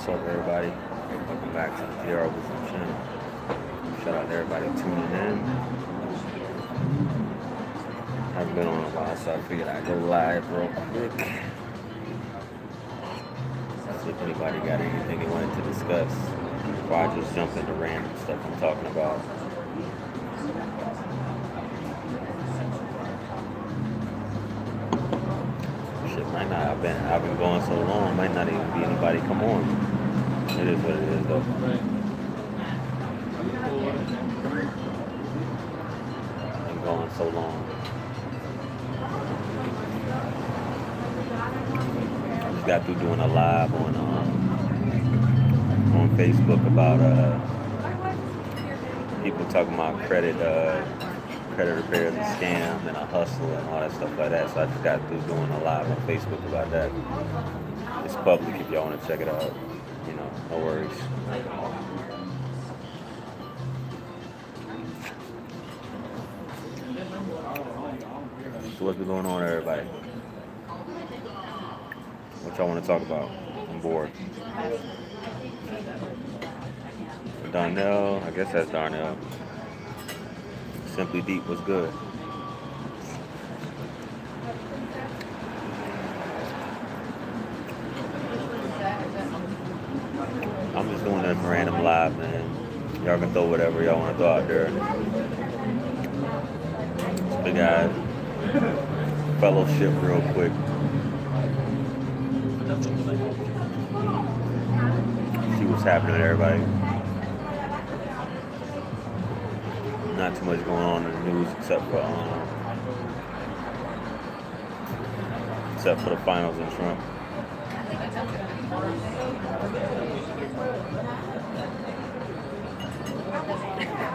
What's up, everybody? Welcome back to the PR Wisdom channel. Shout out to everybody tuning in. Haven't been on a while, so I figured I'd go live real quick. See if anybody got anything they wanted to discuss. Before I just jump into random stuff I'm talking about. Shit, might not. I've been going so long, might not even be anybody come on. It is what it is, though. Been going so long. I just got through doing a live on Facebook about people talking about credit repair is a scam and a hustle and all that stuff like that. So I just got through doing a live on Facebook about that. It's public if y'all want to check it out. You know, no worries. So what's been going on, everybody? What y'all want to talk about? I'm bored. Darnell, I guess that's Darnell. Simply Deep was good. I'm just doing a random live, man. Y'all can throw whatever y'all want to throw out there. Big guy, fellowship real quick. See what's happening to everybody. Not too much going on in the news except for the finals in Trump.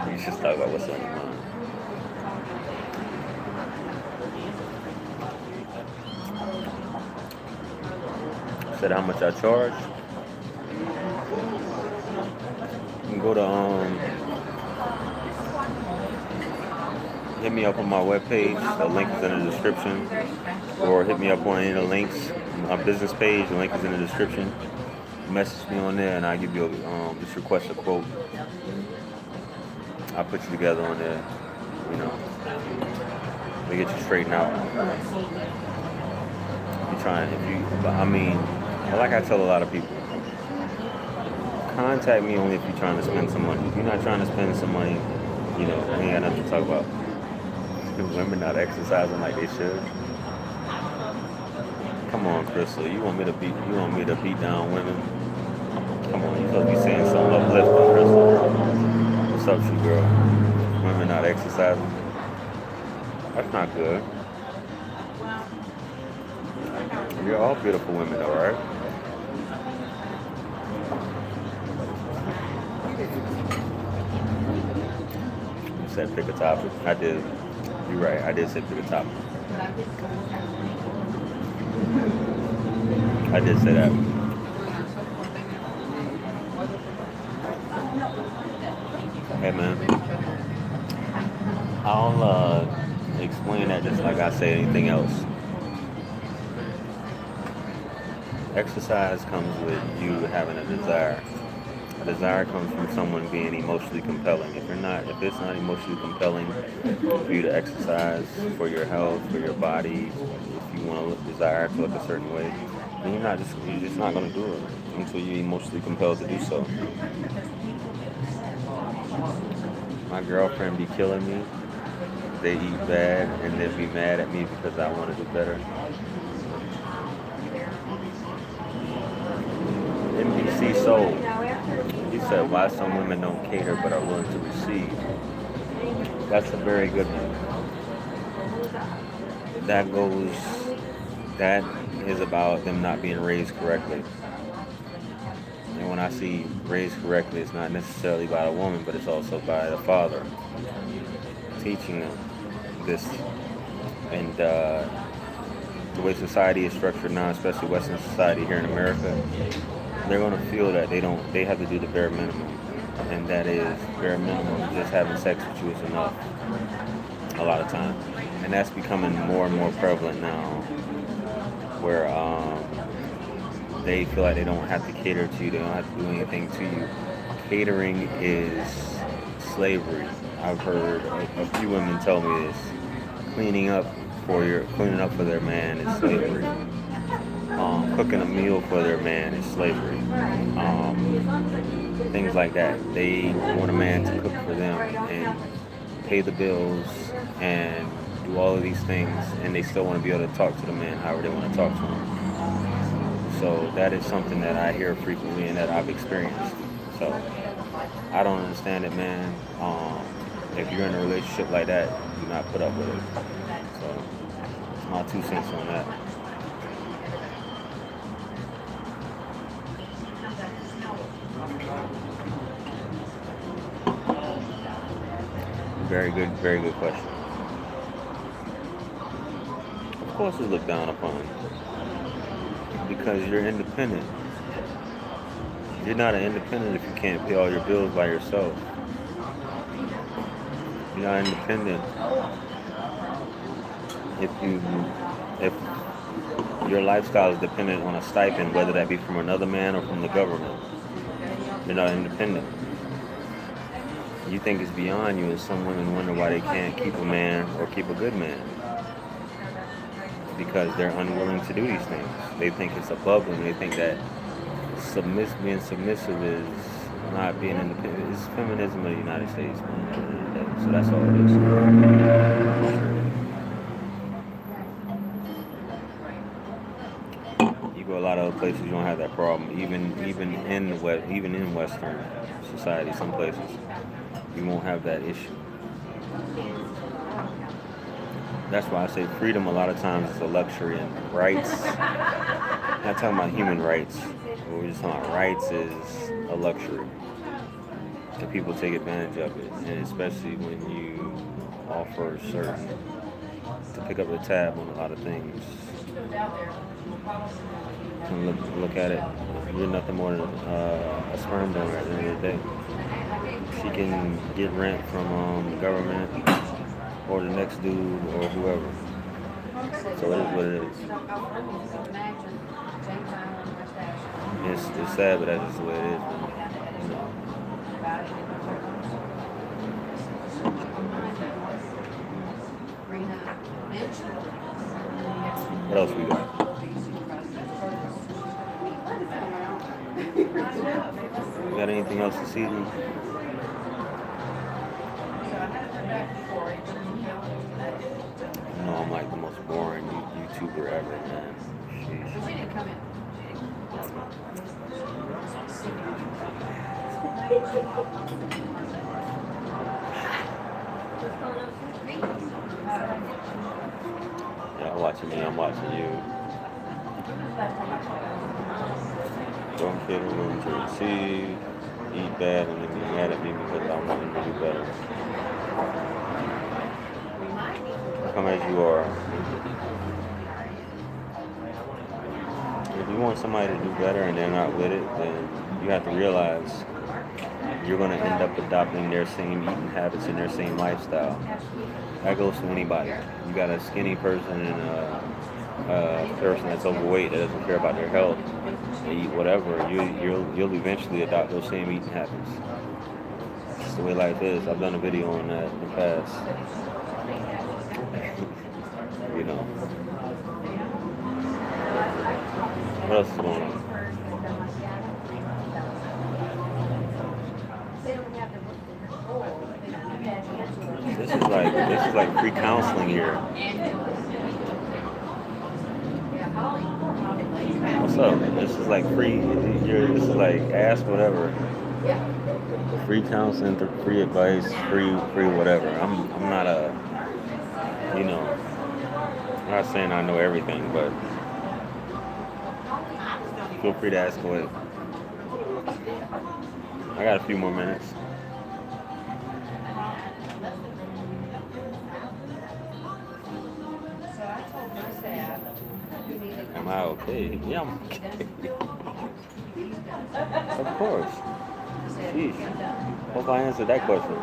You should talk about what's on your mind. Said how much I charge. You can go to hit me up on my webpage. The link is in the description. Or hit me up on any of the links. My business page, the link is in the description. Message me on there and I'll give you just request a quote. I'll put you together on there, you know. To get you straightened out. Like I tell a lot of people, contact me only if you're trying to spend some money. If you're not trying to spend some money, you know, we ain't got nothing to talk about. Women not exercising like they should. Come on, Crystal. You want me to beat down women? Come on, you're supposed to be saying something uplifting, Crystal. What's up, you girl? Women not exercising. That's not good. You're all beautiful women, all right? You said pick a topic. I did. You're right. I did say pick a topic. I did say that. Hey, man. I'll explain that just like I say anything else. Exercise comes with you having a desire. A desire comes from someone being emotionally compelling. If it's not emotionally compelling for you to exercise for your health, for your body, if you want to desire to look a certain way, then you're just not going to do it until you're emotionally compelled to do so. My girlfriend be killing me. They eat bad and they'll be mad at me because I want to do better. NBC Soul. He said, why some women don't cater but are willing to receive. That's a very good one. That is about them not being raised correctly. And when I see raised correctly, it's not necessarily by a woman, but it's also by the father. Teaching them this. And the way society is structured now, especially Western society here in America, they're going to feel that they have to do the bare minimum. And that is, bare minimum, just having sex with you is enough a lot of times. And that's becoming more and more prevalent now, where they feel like they don't have to cater to you, they don't have to do anything to you. Catering is slavery. I've heard a few women tell me this. Cleaning up for their man is slavery. Cooking a meal for their man is slavery. Things like that. They want a man to cook for them and pay the bills and do all of these things, and they still want to be able to talk to the man however they want to talk to him. So that is something that I hear frequently and that I've experienced. So I don't understand it, man. If you're in a relationship like that, do not put up with it. So it's my 2 cents on that. Very good question. Of course it's looked down upon because you're independent. You're not an independent if you can't pay all your bills by yourself. You're not independent if your lifestyle is dependent on a stipend, whether that be from another man or from the government. You're not independent. You think it's beyond you, and some women wonder why they can't keep a man or keep a good man. Because they're unwilling to do these things. They think it's above them. They think that being submissive is not being independent. It's feminism of the United States. So that's all it is. You go a lot of other places, you don't have that problem. Even in Western society, some places, you won't have that issue. That's why I say freedom a lot of times is a luxury, and rights, not talking about human rights, but we're just talking about rights is a luxury. And people take advantage of it, and especially when you offer to pick up the tab on a lot of things. And look at it, you're nothing more than a sperm donor at the end of the day. She can get rent from the government or the next dude or whoever. So it is what it is. It's sad, but that's just the way it is, man. You know. What else we got? You got anything else this evening? No, I'm like the most boring YouTuber ever, man. Sheesh. Yeah, I'm watching me, I'm watching you. Don't cater room to receive, eat bad, and then be mad at me because I want him to do better. Come as you are. If you want somebody to do better and they're not with it, then you have to realize you're going to end up adopting their same eating habits and their same lifestyle. That goes to anybody. You got a skinny person and a person that's overweight that doesn't care about their health. They eat whatever. You'll eventually adopt those same eating habits. It's the way life is. I've done a video on that in the past. You know. What else is going on? This is like free counseling here. What's up? This is like free. This is like ask whatever. Free counseling, free advice, free whatever. I'm not a, you know, I'm not saying I know everything, but feel free to ask away. I got a few more minutes. Am I okay? Yeah, I'm okay. Of course. Sheesh. Hope I answered that question.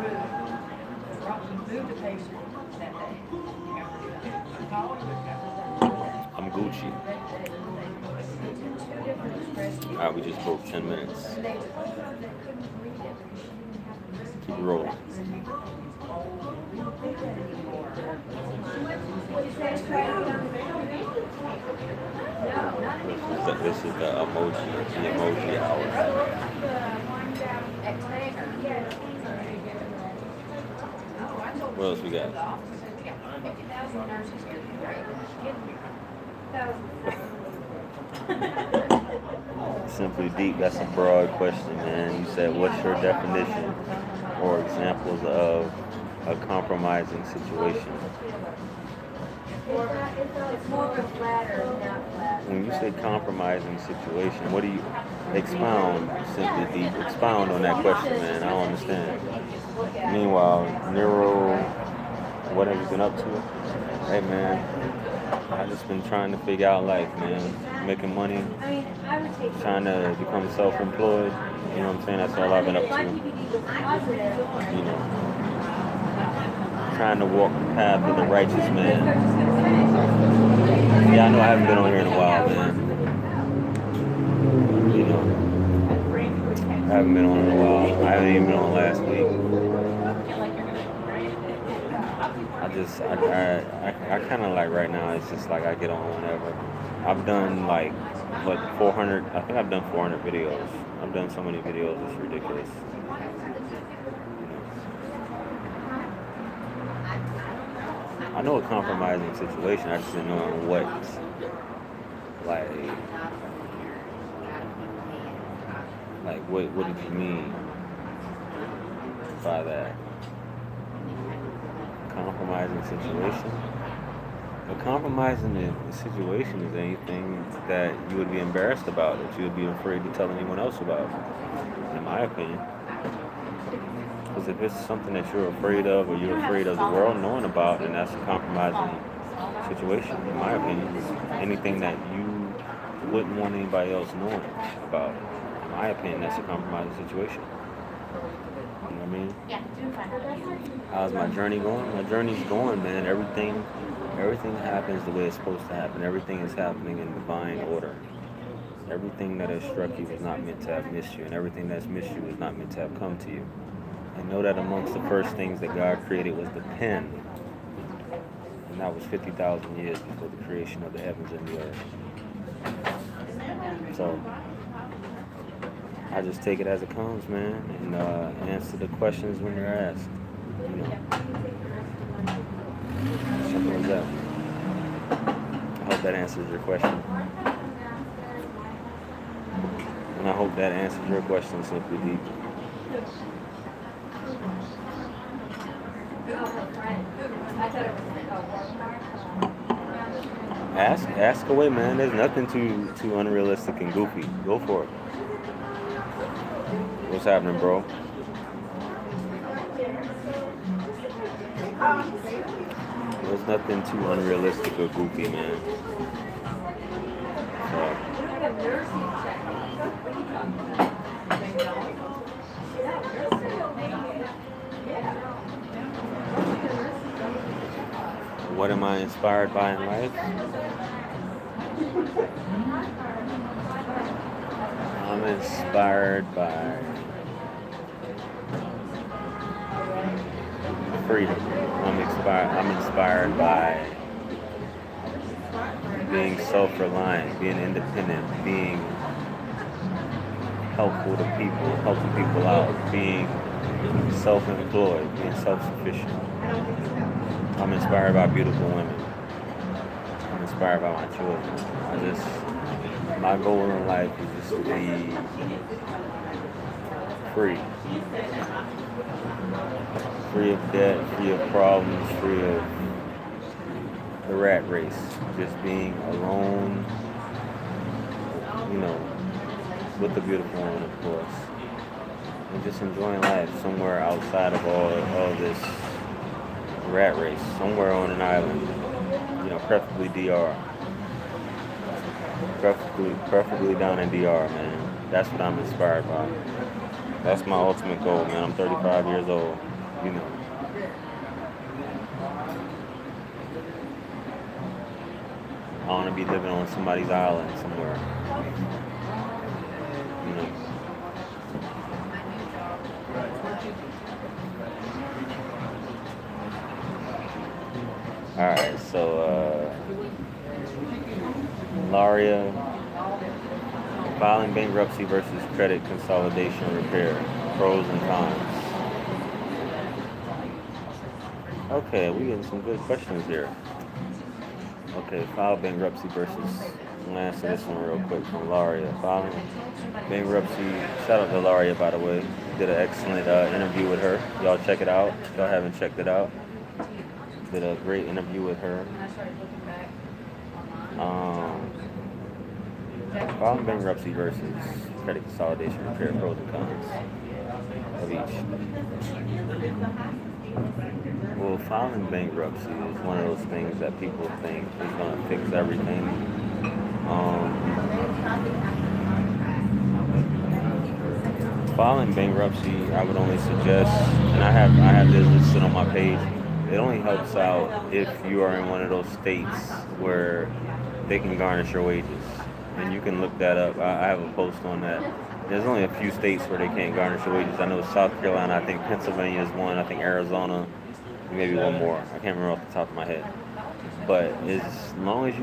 I'm Gucci. Alright, we just broke 10 minutes. Keep rolling. This is the emoji hour. What else we got? Simply deep, that's a broad question, man. You said, what's your definition or examples of a compromising situation? When you say compromising situation, what do you expound, simply deep? Expound on that question, man. I don't understand. Meanwhile, Nero, what have you been up to? Hey, man, I just been trying to figure out life, man. Making money, trying to become self-employed. You know what I'm saying? That's all I've been up to. You know, trying to walk the path of the righteous man. Yeah, I know I haven't been on here in a while, man. You know, I haven't been on in a while. I haven't even been on last week. I kind of like right now, it's just like I get on whenever. I've done like, what, 400, I think I've done 400 videos. I've done so many videos, it's ridiculous. I know a compromising situation, I just didn't know what, like what did you mean by that? Compromising situation? A compromising situation is anything that you would be embarrassed about, that you would be afraid to tell anyone else about, in my opinion. Because if it's something that you're afraid of, or you're afraid of the world knowing about, then that's a compromising situation, in my opinion. Anything that you wouldn't want anybody else knowing about, in my opinion, that's a compromising situation. You know what I mean? How's my journey going? My journey's going, man. Everything happens the way it's supposed to happen. Everything is happening in divine order. Everything that has struck you was not meant to have missed you, and everything that's missed you was not meant to have come to you. And know that amongst the first things that God created was the pen. And that was 50,000 years before the creation of the heavens and the earth. So, I just take it as it comes, man, and answer the questions when they're asked. You know. Simple as that. I hope that answers your question. And I hope that answers your question, Simply Deep. Ask away, man. There's nothing too unrealistic and goofy. Go for it. What's happening, bro? There's nothing too unrealistic or goofy, man. So, what am I inspired by in life? I'm inspired by freedom. I'm inspired by being self-reliant, being independent, being helpful to people, helping people out, being self-employed, being self-sufficient. I'm inspired by beautiful women. I'm inspired by my children. My goal in life is just to be free. Free of debt, free of problems, free of the rat race. Just being alone, you know, with the beautiful woman, of course. And just enjoying life somewhere outside of all this rat race. Somewhere on an island, you know, preferably DR. Preferably down in DR, man. That's what I'm inspired by. That's my ultimate goal, man. I'm 35 years old, you know. I want to be living on somebody's island somewhere. You know. All right, so Laria, filing bankruptcy versus credit consolidation repair, pros and cons. Okay, we getting some good questions here. Okay, file bankruptcy versus, I'm gonna answer this one real quick from Laria. Filing bankruptcy, shout out to Laria, by the way. Did an excellent interview with her. Y'all check it out. If y'all haven't checked it out. Did a great interview with her. Filing bankruptcy versus credit consolidation repair, pros and cons of each. Well, filing bankruptcy is one of those things that people think is going to fix everything. Filing bankruptcy, I would only suggest, and I have this listed on my page. It only helps out if you are in one of those states where they can garnish your wages, and you can look that up. I have a post on that. There's only a few states where they can't garnish your wages. I know South Carolina, I think Pennsylvania is one, I think Arizona, maybe one more. I can't remember off the top of my head. But as long as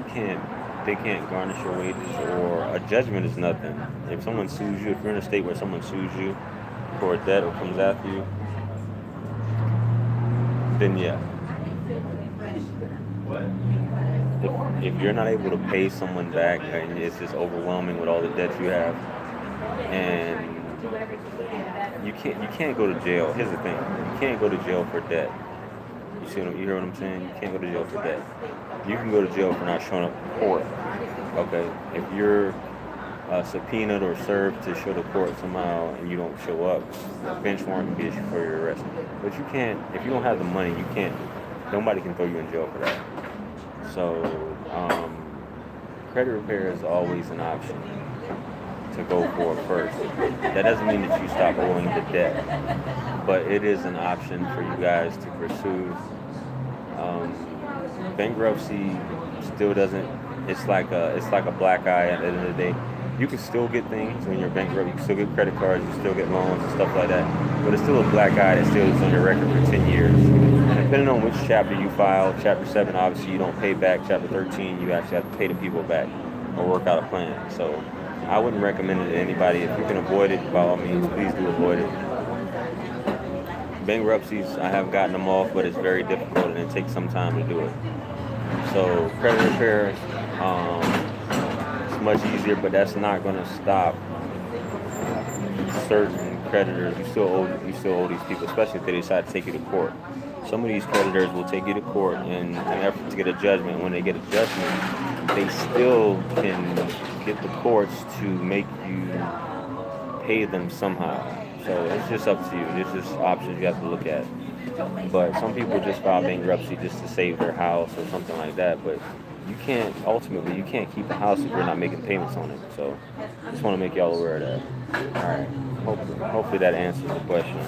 they can't garnish your wages, or a judgment is nothing. If someone sues you, if you're in a state where someone sues you for a debt or comes after you, then yeah. If you're not able to pay someone back and it's just overwhelming with all the debt you have, and you can't go to jail. Here's the thing: you can't go to jail for debt. You hear what I'm saying? You can't go to jail for debt. You can go to jail for not showing up to court. Okay, if you're subpoenaed or served to show to court somehow and you don't show up, a bench warrant can be issued for your arrest. But you can't, if you don't have the money, you can't. Nobody can throw you in jail for that. So credit repair is always an option to go for first. That doesn't mean that you stop owing the debt, but it is an option for you guys to pursue. Bankruptcy still doesn't. It's like a black eye at the end of the day. You can still get things when you're bankrupt. You can still get credit cards. You still get loans and stuff like that. But it's still a black eye that still is on your record for 10 years. And depending on which chapter you file, Chapter 7, obviously you don't pay back. Chapter 13, you actually have to pay the people back or work out a plan. So I wouldn't recommend it to anybody. If you can avoid it, by all means, please do avoid it. Bankruptcies, I have gotten them off, but it's very difficult and it takes some time to do it. So credit repair, it's much easier, but that's not going to stop certain creditors. You still owe these people, especially if they decide to take you to court. Some of these creditors will take you to court in an effort to get a judgment. When they get a judgment, they still can get the courts to make you pay them somehow. So it's just up to you. It's just options you have to look at. But some people just file bankruptcy just to save their house or something like that. But you can't keep a house if you're not making payments on it. So I just want to make y'all aware of that. All right. Hopefully that answers the question.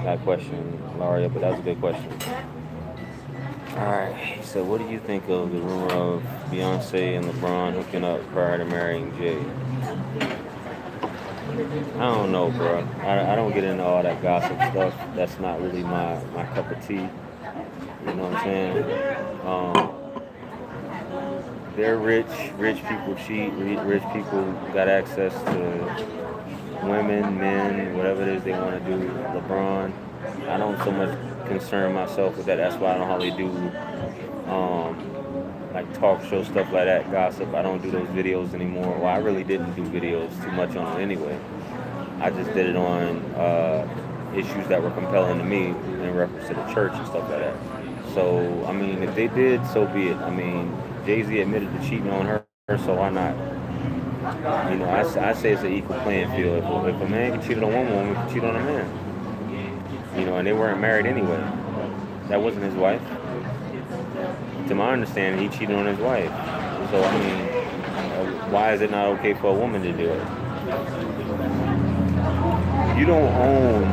That question, Laria, but that was a good question. All right. So what do you think of the rumor of Beyonce and LeBron hooking up prior to marrying Jay? I don't know, bro. I don't get into all that gossip stuff. That's not really my cup of tea. You know what I'm saying? They're rich people cheat. Rich people got access to women, men, whatever it is they want to do. LeBron, I don't so much concern myself with that. That's why I don't hardly do like talk show stuff like that, gossip. I don't do those videos anymore. Well, I really didn't do videos too much on it anyway. I just did it on issues that were compelling to me in reference to the church and stuff like that. So, I mean, if they did, so be it. I mean, Jay-Z admitted to cheating on her, so why not? You know, I say it's an equal playing field. If a man can cheat on a woman can cheat on a man. You know, and they weren't married anyway. That wasn't his wife. To my understanding, he cheated on his wife. So, I mean, why is it not okay for a woman to do it? You don't own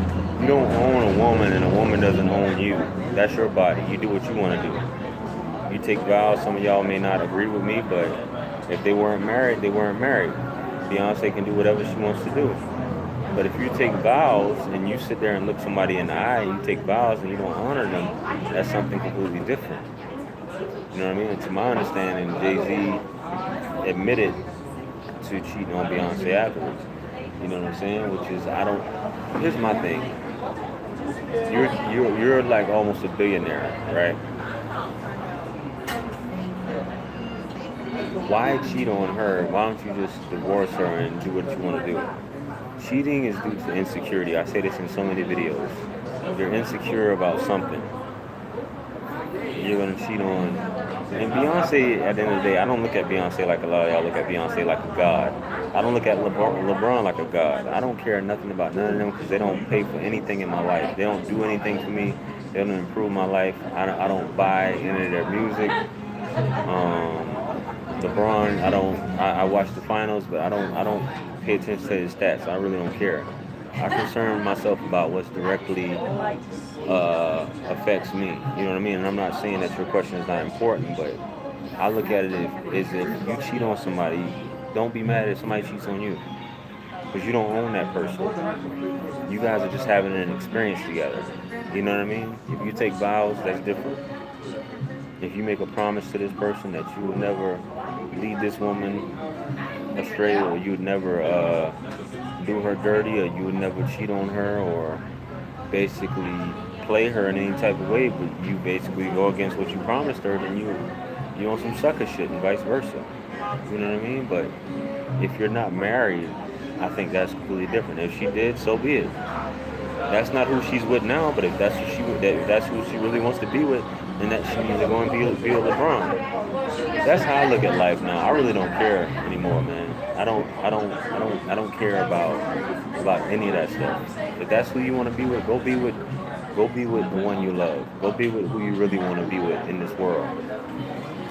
a woman and a woman doesn't own you. That's your body. You do what you want to do. you take vows, some of y'all may not agree with me, but if they weren't married, they weren't married. Beyonce can do whatever she wants to do. But if you take vows and you sit there and look somebody in the eye and you take vows and you don't honor them, that's something completely different. You know what I mean? And to my understanding, Jay-Z admitted to cheating on Beyonce afterwards. You know what I'm saying? Which is, here's my thing. You're like almost a billionaire, right? Why cheat on her? Why don't you just divorce her and do what you want to do? Cheating is due to insecurity. I say this in so many videos. You're insecure about something. You're going to cheat on. And Beyonce, at the end of the day, I don't look at Beyonce like a lot of y'all look at Beyonce like a god. I don't look at LeBron like a god. I don't care nothing about none of them because they don't pay for anything in my life. They don't do anything for me. They don't improve my life. I don't buy any of their music. LeBron, I watch the finals, but I don't pay attention to his stats. I really don't care. I concern myself about what's directly affects me. You know what I mean? And I'm not saying that your question is not important, but I look at it as if you cheat on somebody, don't be mad if somebody cheats on you. Because you don't own that person. You guys are just having an experience together. You know what I mean? If you take vows, that's different. If you make a promise to this person that you will never lead this woman astray, or you would never do her dirty, or you would never cheat on her, or basically play her in any type of way, but you basically go against what you promised her, then you on some sucker shit, and vice versa. You know what I mean? But if you're not married, I think that's completely different. If she did, so be it. That's not who she's with now, but if that's who she really wants to be with, then that she needs to go and be with LeBron. That's how I look at life now. I really don't care anymore, man. I don't care about any of that stuff. If that's who you want to be with, go be with the one you love. Go be with who you really want to be with in this world.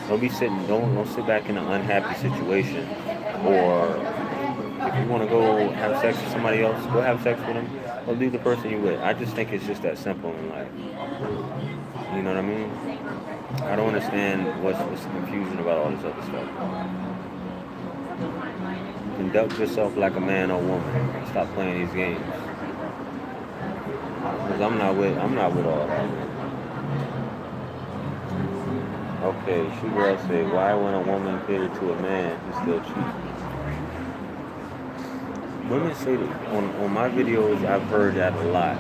Don't sit back in an unhappy situation, or if you want to go have sex with somebody else, go have sex with them, or leave the person you're with. I just think it's just that simple in life. You know what I mean? I don't understand what's the confusion about all this other stuff. Conduct yourself like a man or woman. Stop playing these games. Because I'm not with all that. Okay, she girl said, why when a woman cater to a man, he still cheats? Women say that on my videos, I've heard that a lot.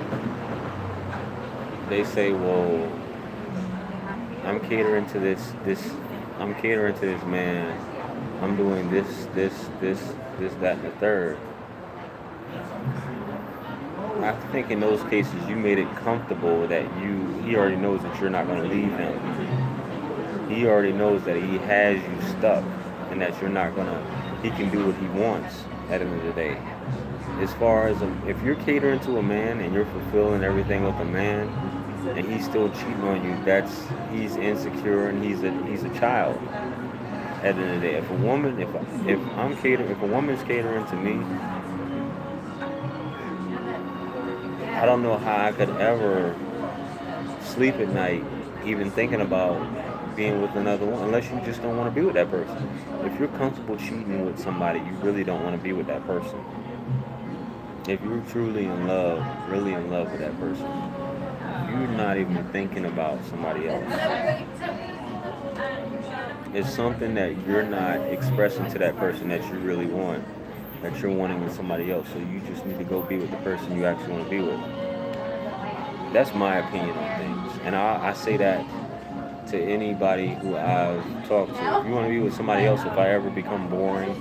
They say, well, I'm catering to this man. I'm doing this, that, and the third. I think in those cases you made it comfortable that he already knows that you're not going to leave him. He already knows that he has you stuck, and that he can do what he wants at the end of the day. As far as if you're catering to a man and you're fulfilling everything with a man, and he's still cheating on you, he's insecure and he's a child. At the end of the day, if a woman's catering to me, I don't know how I could ever sleep at night even thinking about being with another one, unless you just don't want to be with that person. If you're comfortable cheating with somebody, you really don't want to be with that person. If you're truly in love, really in love with that person, you're not even thinking about somebody else. It's something that you're not expressing to that person that you really want, that you're wanting with somebody else. So you just need to go be with the person you actually want to be with. That's my opinion on things. And I say that to anybody who I've talked to. If you want to be with somebody else, if I ever become boring,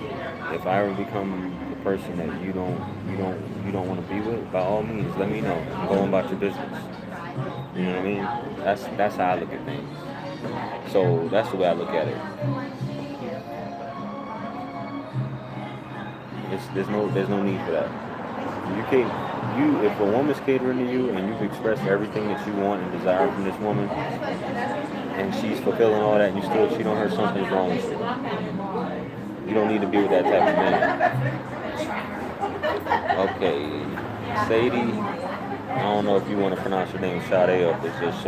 if I ever become the person that you don't want to be with, by all means, let me know. Go on about your business. You know what I mean? That's how I look at things. So that's the way I look at it. There's no need for that. If a woman's catering to you and you've expressed everything that you want and desire from this woman, and she's fulfilling all that, and you still cheat on her, something's wrong with you. You don't need to be with that type of man. Okay, Sadie. I don't know if you want to pronounce your name Sade or if it's just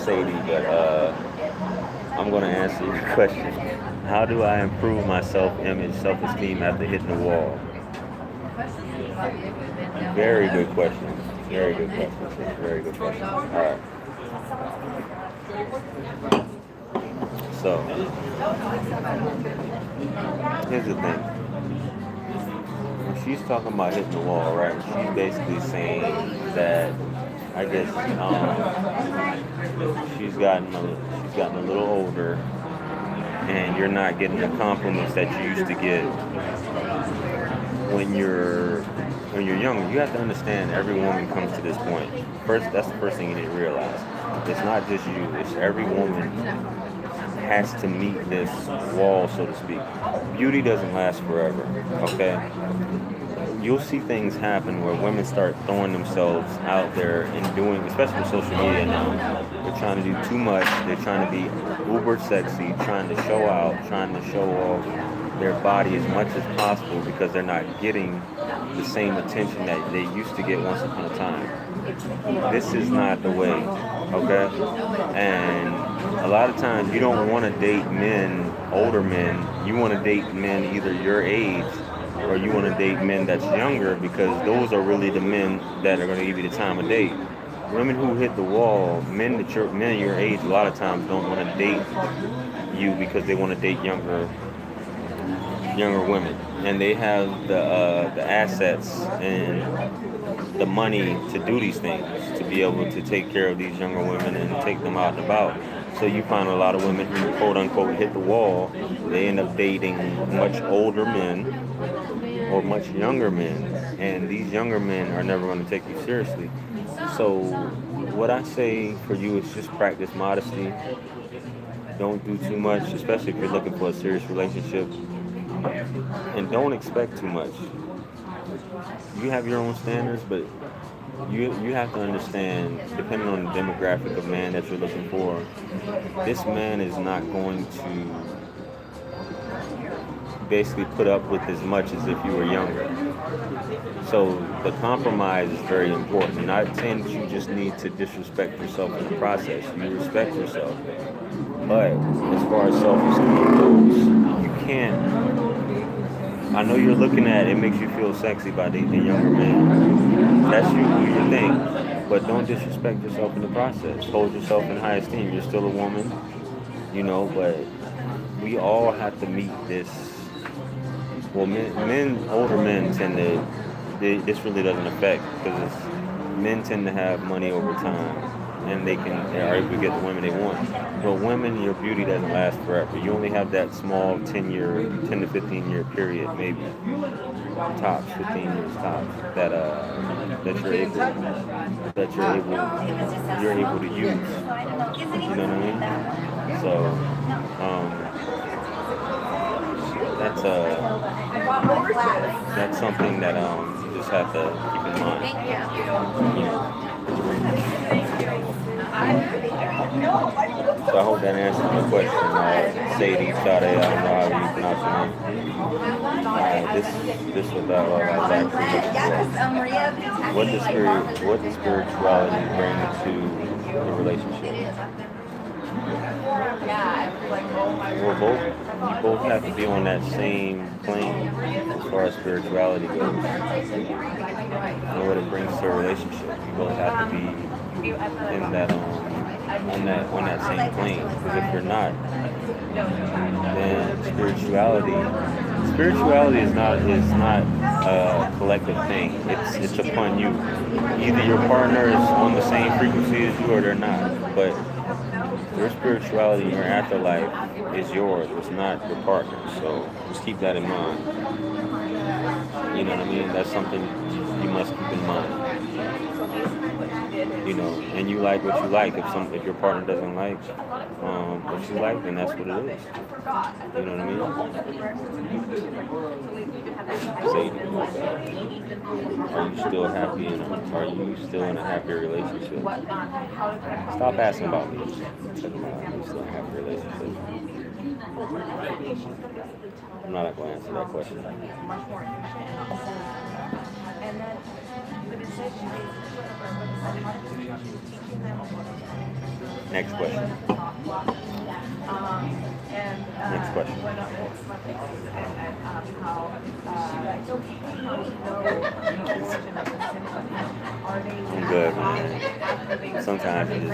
Sadie, but I'm going to answer your question. How do I improve my self-image, self-esteem after hitting the wall? Very good question. Very good question. Very good question. All right. So, here's the thing. When she's talking about hitting the wall, right? She's basically saying that I guess she's gotten a little older, and you're not getting the compliments that you used to get when you're younger. You have to understand every woman comes to this point. First, that's the first thing you need to realize. It's not just you. It's every woman has to meet this wall, so to speak. Beauty doesn't last forever. Okay. You'll see things happen where women start throwing themselves out there and doing, especially with social media now. They're trying to do too much. They're trying to be uber sexy, trying to show out, trying to show off their body as much as possible because they're not getting the same attention that they used to get once upon a time. This is not the way, okay? And a lot of times you don't want to date men, older men. You want to date men either your age or you want to date men that's younger because those are really the men that are going to give you the time of day. Women who hit the wall, men your age, a lot of times don't want to date you because they want to date younger women, and they have the assets and the money to do these things, to be able to take care of these younger women and take them out and about. So you find a lot of women who quote unquote hit the wall, they end up dating much older men or much younger men, and these younger men are never going to take you seriously. So what I say for you is just practice modesty. Don't do too much, especially if you're looking for a serious relationship. And don't expect too much. You have your own standards, but you have to understand, depending on the demographic of man that you're looking for, this man is not going to basically put up with as much as if you were younger. So the compromise is very important. I'm not saying that you just need to disrespect yourself in the process. You respect yourself. But as far as self-esteem goes, you can't. I know you're looking at it makes you feel sexy by dating younger men. That's you, do your thing. But don't disrespect yourself in the process. Hold yourself in high esteem. You're still a woman, but we all have to meet this. Well, older men tend to, this really doesn't affect because men tend to have money over time and they are able to get the women they want. But women, your beauty doesn't last forever. You only have that small 10 to 15 year period, maybe tops, 15 years tops, that you're able to use. You know what I mean? So that's something that you just have to keep in mind. So I hope that answers your question. Sadie, Sade, I don't know how you pronounce your name. This without all that actually. What does spirituality bring to the relationship? Well, you both have to be on that same plane as far as spirituality goes. And what it brings to a relationship, you both have to be in that on that same plane. Because if you're not, then spirituality is not a collective thing. It's upon you. Either your partner is on the same frequency as you or they're not. But your spirituality, your afterlife is yours. It's not your partner. So just keep that in mind. You know what I mean? That's something you must keep in mind. And you like what you like. If your partner doesn't like what you like, then that's what it is. You know what I mean? Are you still happy? Are you still in a happy relationship? Stop asking about me. Are you still in a happy relationship? I'm not going to answer that question. Next question. Next question. I'm good, man. Sometimes it is.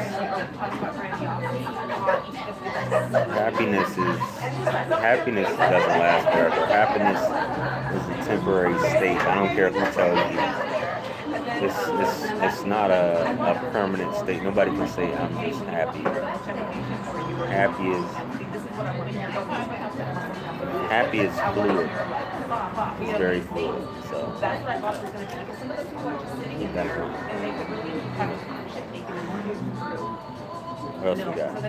Happiness doesn't last forever. Happiness is a temporary state. I don't care who tells you. It's not a permanent state. Nobody can say I'm just happy. Happy is fluid. It's very fluid. So that's what else we got?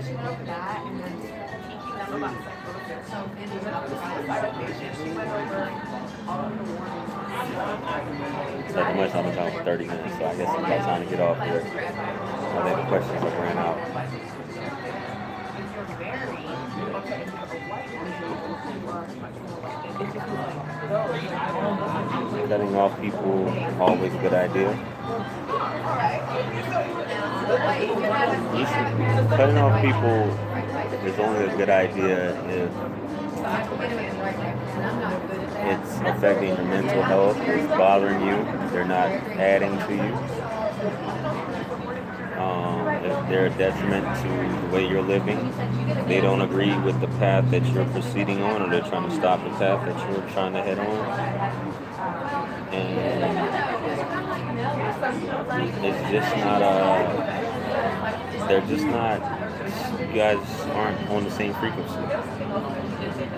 It's nothing much. I've been talking for 30 minutes, so I guess it's about time to get off here. I think the questions have ran out. Cutting off people, always a good idea. Cutting off people is only a good idea if it's affecting your mental health, it's bothering you, they're not adding to you. If they're a detriment to the way you're living, they don't agree with the path that you're proceeding on, or they're trying to stop the path that you're trying to head on. And it's just not they're just not, you guys aren't on the same frequency.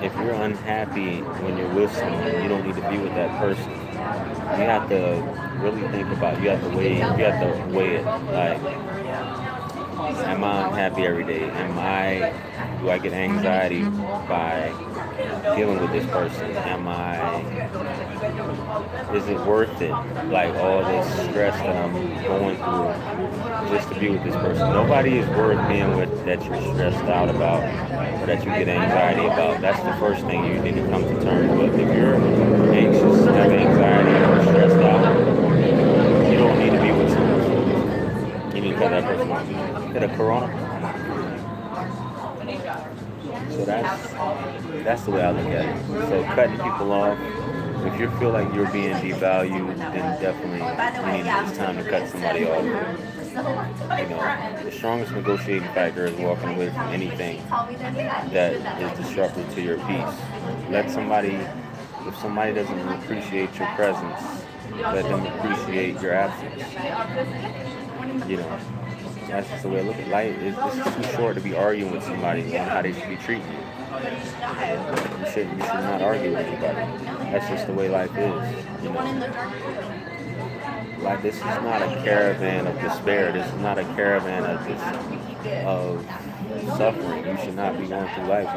If you're unhappy when you're with someone, you don't need to be with that person. You have to really think about it. You have to weigh it. Like, am I unhappy every day? Do I get anxiety by dealing with this person? Is it worth it? Like all this stress that I'm going through just to be with this person. Nobody is worth being with that you're stressed out about or that you get anxiety about. That's the first thing you need to come to terms with. If you're anxious, have anxiety, or stressed out, you don't need to be with someone. You need to cut that person off. Get a corona. So that's the way I look at it. So cutting people off, if you feel like you're being devalued, then definitely it's time to cut somebody off. You know, the strongest negotiating factor is walking away from anything that is disruptive to your peace. If somebody doesn't appreciate your presence, let them appreciate your absence. You know, that's just the way I look at life. It's too short to be arguing with somebody on how they should be treating you. You should not argue with anybody. That's just the way life is. You know? Like, this is not a caravan of despair. This is not a caravan of suffering. You should not be going through life.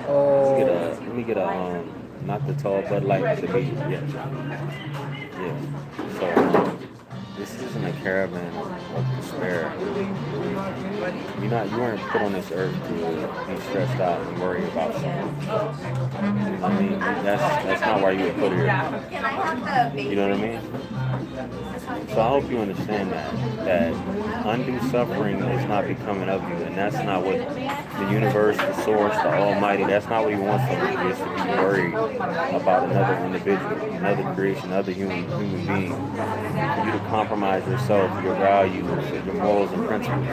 Let me get a not the tall Bud Light, the big, yeah. So this isn't a caravan of despair. You weren't put on this earth to be stressed out and worry about something. You know what I mean? That's not why you were put here. You know what I mean? So I hope you understand that undue suffering is not becoming of you, and that's not what the universe, the source, the Almighty, that's not what He wants from you, is to be worried about another individual, another creation, another human being. For you to compromise yourself, your values, your morals and principles.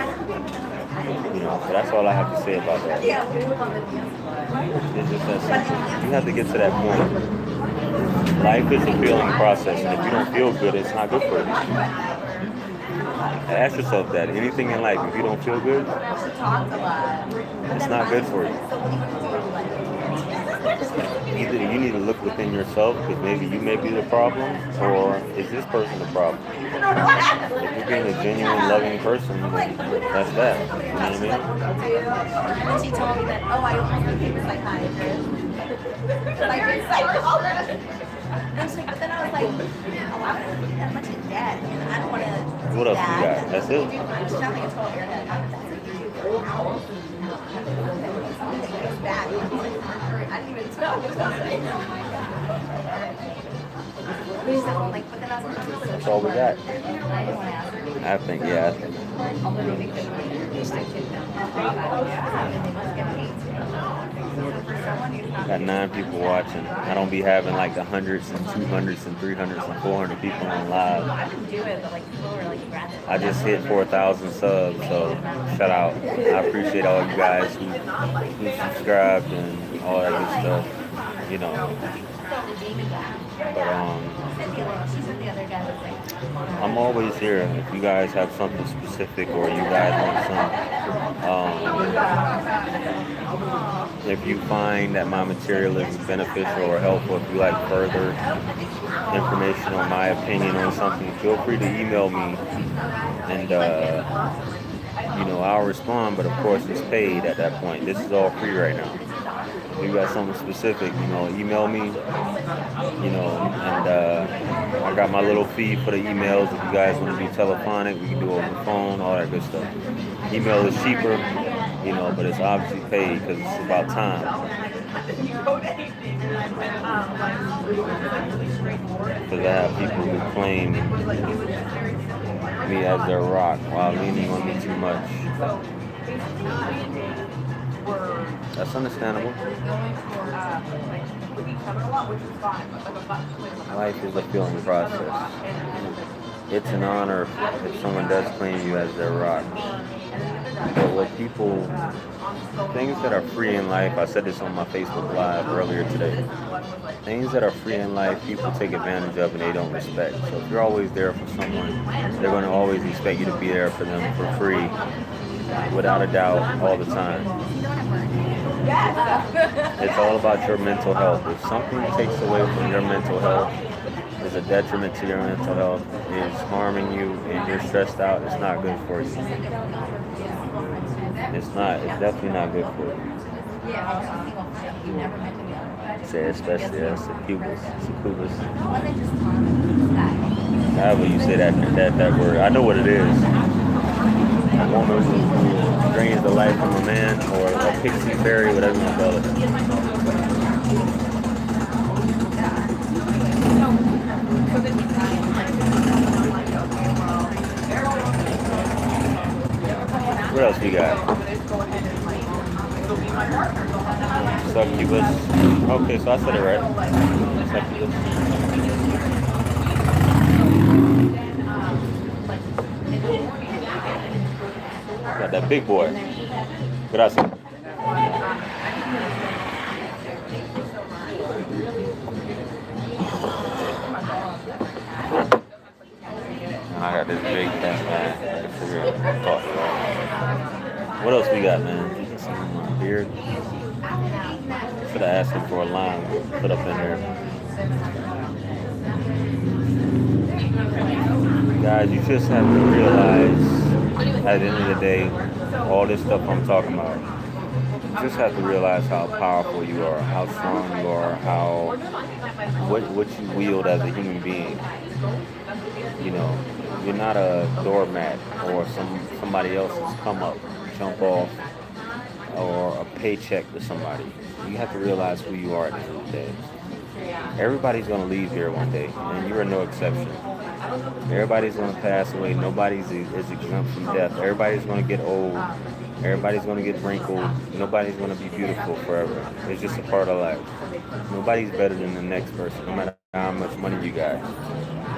You know, so that's all I have to say about that. It's just that simple. You have to get to that point. Life is a feeling process, and if you don't feel good, it's not good for you. Ask yourself that. Anything in life, if you don't feel good, it's not good for you. Either you need to look within yourself, because maybe you may be the problem, or is this person the problem? If you're being a genuine, loving person, then that's that. You know what I mean? She told me that, I almost became a psychiatrist. I was like, but then I was like, I don't need that much of that, and I don't want to. What else you got? That's it? I'm just not like a total airhead. I didn't even tell. That's all we got. I think, yeah. Got 9 people watching. I don't be having like the hundreds and 200s and 300s and 400 people on live. I just hit 4,000 subs, so shout out. I appreciate all you guys who subscribed and all that good stuff. You know. But I'm always here. If you guys have something specific or you guys want some, if you find that my material is beneficial or helpful, if you like further information on my opinion on something, feel free to email me, and I'll respond. But of course, it's paid at that point. This is all free right now. If you got something specific, email me, and I got my little fee for the emails. If you guys want to be telephonic, we can do it over the phone, all that good stuff. Email is cheaper, but it's obviously paid because it's about time. Because I have people who claim me as their rock while leaning on me too much. That's understandable. Life is a feeling process. It's an honor if someone does claim you as their rock. But what people, things that are free in life, I said this on my Facebook Live earlier today, things that are free in life, people take advantage of and they don't respect. So if you're always there for someone, they're going to always expect you to be there for them for free, without a doubt, all the time. It's all about your mental health. If something takes away from your mental health, is a detriment to your mental health, is harming you, and you're stressed out, it's not good for you. It's definitely not good for you. Say especially succubus. However you say that word. I know what it is. A woman who drains the life from a man, or a pixie fairy, whatever you want to call it. What else we got? Succubus. Okay, so I said it right. Succubus. Got that big boy. Gracias. I got this big cat, man. What else we got, man? Some beard. Should have asked him for a line put up in there. Guys, you just have to realize, at the end of the day, all this stuff I'm talking about, you just have to realize how powerful you are, how strong you are, what you wield as a human being. You're not a doormat or somebody else's come up, jump off, or a paycheck to somebody. You have to realize who you are at the end of the day. Everybody's going to leave here one day, and you are no exception. Everybody's going to pass away. Nobody is exempt from death. Everybody's going to get old. Everybody's going to get wrinkled. Nobody's going to be beautiful forever. It's just a part of life. Nobody's better than the next person, no matter how much money you got.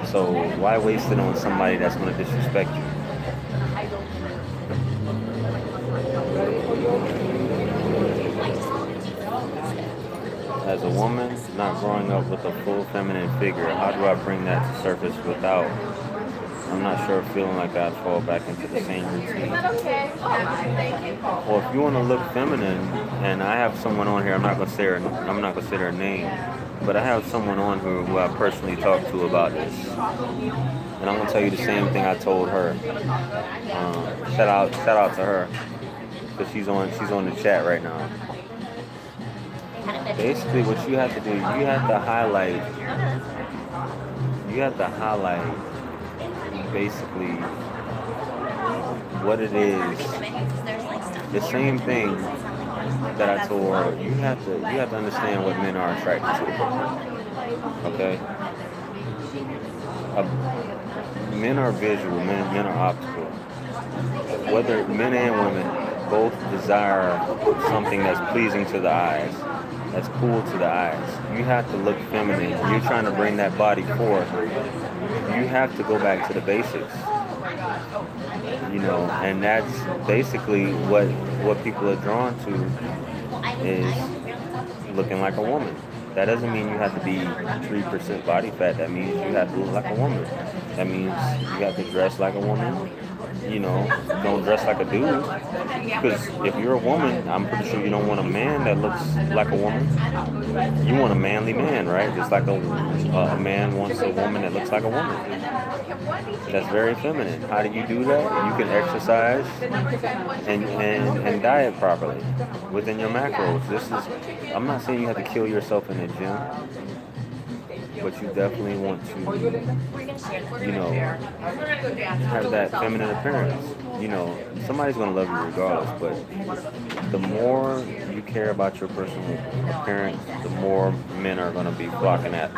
So why waste it on somebody that's going to disrespect you? As a woman, not growing up with a full feminine figure, how do I bring that to surface without, I'm not sure, feeling like I'd fall back into the same routine? Well, if you want to look feminine, and I have someone on here, I'm not gonna say her name, but I have someone on who I personally talked to about this, and I'm gonna tell you the same thing I told her. Shout out to her, because she's on the chat right now. Basically, what you have to do, you have to highlight basically what it is. The same thing that I told her. You have to understand what men are attracted to. Okay? Men are visual, men are optical. Whether men and women both desire something that's pleasing to the eyes, that's cool to the eyes. You have to look feminine. You're trying to bring that body forth. You have to go back to the basics, and that's basically what people are drawn to is looking like a woman. That doesn't mean you have to be 3% body fat. That means you have to look like a woman. That means you have to dress like a woman. Don't dress like a dude. Because if you're a woman, I'm pretty sure you don't want a man that looks like a woman. You want a manly man, right? Just like a man wants a woman that looks like a woman. That's very feminine. How do you do that? You can exercise and diet properly within your macros. I'm not saying you have to kill yourself in the gym, but you definitely want to, have that feminine appearance. Somebody's going to love you regardless, but the more you care about your personal appearance, the more men are going to be flocking at you.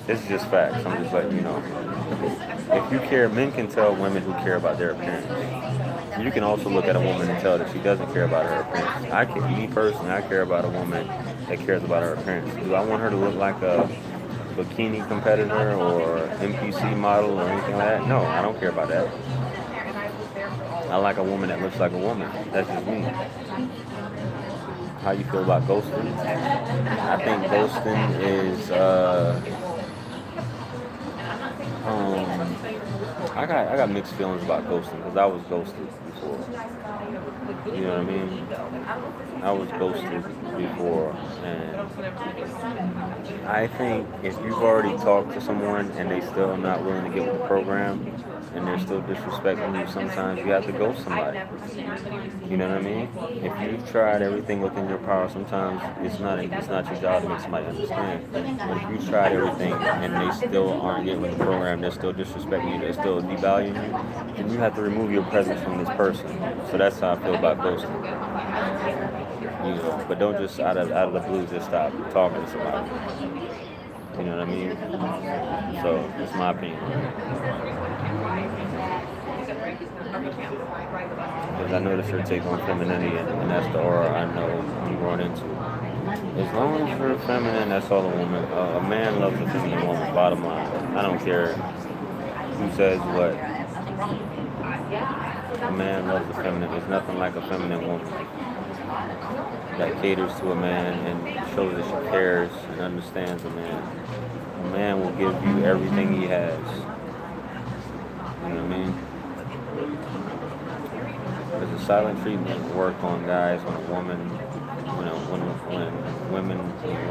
This is just facts. I'm just letting you know. If you care, men can tell women who care about their appearance. You can also look at a woman and tell that she doesn't care about her appearance. Me personally, I care about a woman that cares about her appearance. Do I want her to look like a bikini competitor or NPC model or anything like that? No, I don't care about that. I like a woman that looks like a woman. That's just me. How you feel about ghosting? I think ghosting is I got mixed feelings about ghosting because I was ghosted before. You know what I mean? I was ghosted before, and I think if you've already talked to someone and they still not willing to get with the program and they're still disrespecting you, sometimes you have to ghost somebody. You know what I mean? If you've tried everything within your power, sometimes it's not your job to make somebody understand. But if you've tried everything and they still aren't getting with the program, they're still disrespecting you, they're still devaluing you, then you have to remove your presence from this person. So that's how I feel about ghosting. But don't just out of the blue just stop talking to somebody. You know what I mean? So that's my opinion. Because I notice your take on femininity, and that's the aura I know I'm going into. As long as you're feminine, that's all a woman. A man loves a feminine woman, bottom line. I don't care who says what. A man loves a feminine. There's nothing like a feminine woman that caters to a man and shows that she cares and understands a man. A man will give you everything he has. You know what I mean? There's a silent treatment work on guys when a woman, when a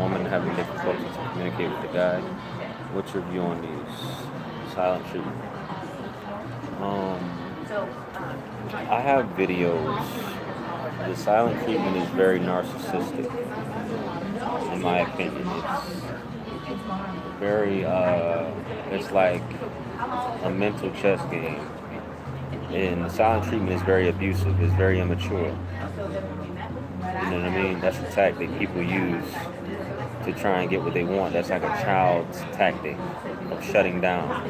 woman having difficulty to communicate with the guy. What's your view on these silent treatment? I have videos. The silent treatment is very narcissistic, in my opinion. It's very, it's like a mental chess game. And the silent treatment is very abusive. It's very immature. You know what I mean? That's a tactic people use to try and get what they want. That's like a child's tactic of shutting down.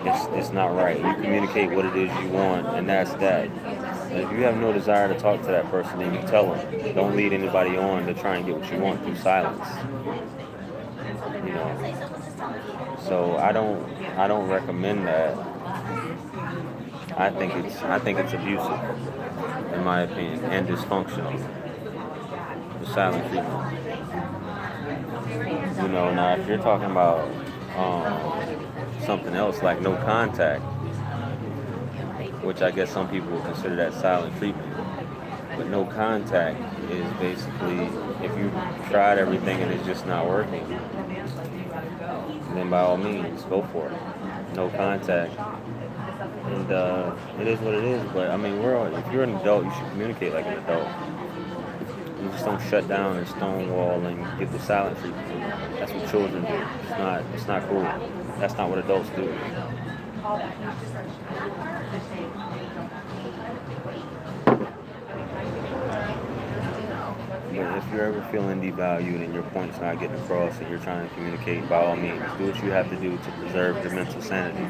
It's not right. You communicate what it is you want, and that's that. And if you have no desire to talk to that person, then you tell them. Don't lead anybody on to try and get what you want through silence. So I don't recommend that. I think it's abusive, in my opinion, and dysfunctional. The silent treatment. Now if you're talking about something else like no contact, which I guess some people would consider that silent treatment. But no contact is basically if you tried everything and it's just not working, then by all means go for it. No contact. And it is what it is. But I mean, if you're an adult, you should communicate like an adult. You just don't shut down and stonewall and give the silent treatment. That's what children do. It's not cool. That's not what adults do. But if you're ever feeling devalued and your point's not getting across and you're trying to communicate, by all means, do what you have to do to preserve your mental sanity.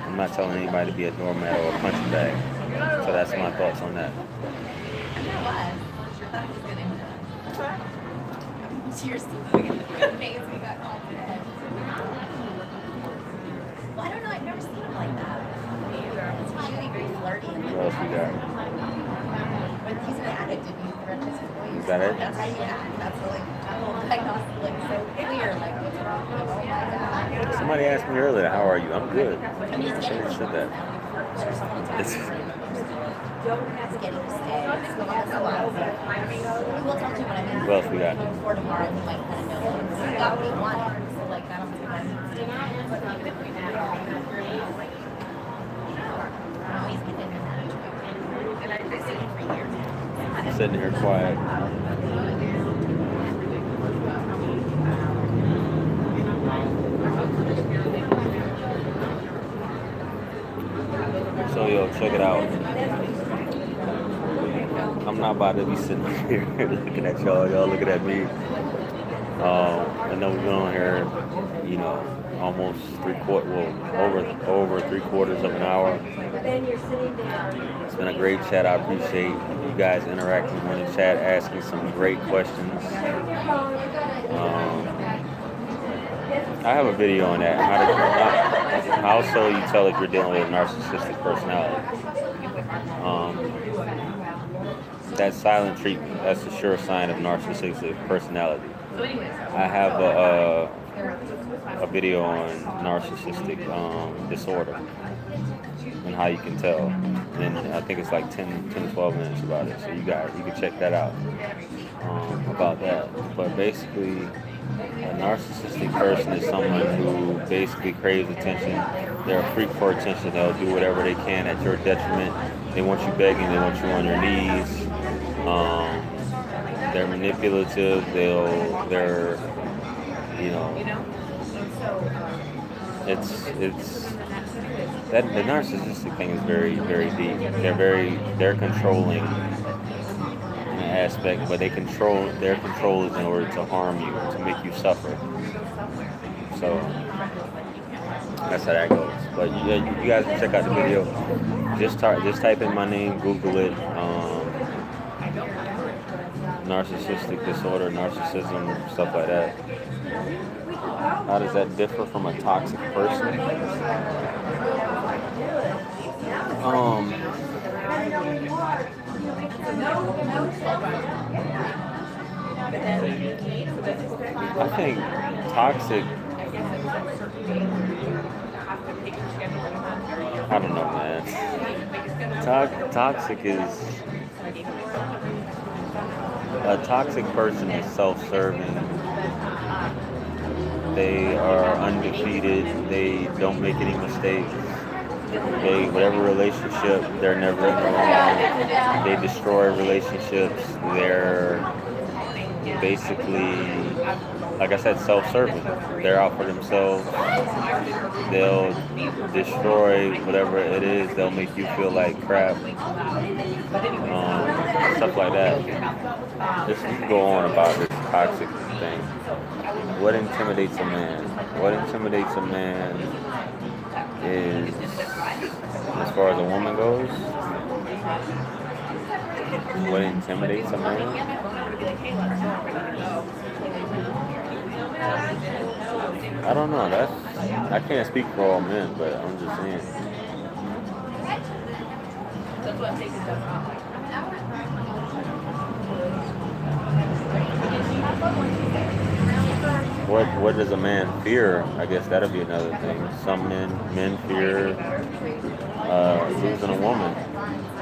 I'm not telling anybody to be a doormat or a punching bag. So that's my thoughts on that. Cheers to the face we got called today. Well, I don't know. I've never seen him like that. It's usually very flirty. What else we got? But he's an addict and he's the rest of his voice. Is that it? That's how you act. That's like that whole diagnosis, like so clear. Like what's wrong with him? Oh my God. Somebody asked me earlier, how are you? I'm good. I mean, he's getting Somebody said that. It's getting to stay. It's going to go out. We will talk to you when I mean. What else we got? Before tomorrow, he might kind of know. He got what he wanted. So like I don't think that's. No, he's getting in that. And I've seen him for years now. Sitting here quiet. So yo, check it out. I'm not about to be sitting here looking at y'all. Y'all looking at me. I know we've been on here, you know, almost over 3/4 of an hour. It's been a great chat. I appreciate you guys interacting in the chat, asking some great questions. I have a video on that. How so you tell if you're dealing with a narcissistic personality. That silent treatment, that's a sure sign of narcissistic personality. I have a video on narcissistic disorder and how you can tell. And I think it's like 10 to 12 minutes about it. So you can check that out about that. But basically, a narcissistic person is someone who basically craves attention. They're a freak for attention. They'll do whatever they can at your detriment. They want you begging. They want you on your knees. They're manipulative. They're, you know, it's that the narcissistic thing is very, very deep. They're controlling in an aspect, but their control is in order to harm you, to make you suffer. So that's how that goes. But you guys can check out the video. Just type in my name, Google it. Narcissistic disorder, narcissism, stuff like that. How does that differ from a toxic person? I think toxic, I don't know, man. Toxic is, a toxic person is self-serving. They are undefeated. They don't make any mistakes. Whatever relationship, they're never in the wrong. They destroy relationships. They're basically, like I said, self-serving. They're out for themselves. They'll destroy whatever it is. They'll make you feel like crap. Stuff like that. Just go on about this toxic thing. What intimidates a man? What intimidates a man is, as far as a woman goes, what intimidates a man? I don't know. I can't speak for all men, but I'm just saying. What does a man fear? I guess that'll be another thing. Some men fear losing a woman.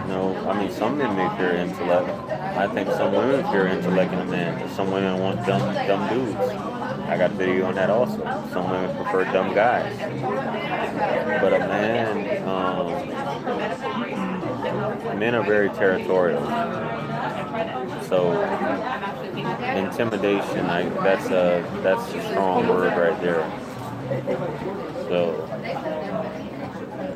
You know, I mean, some men may fear intellect. I think some women fear intellect in a man. Some women want dumb dudes. I got a video on that also. Some women prefer dumb guys. But a man, men are very territorial. So intimidation, that's a strong word right there. So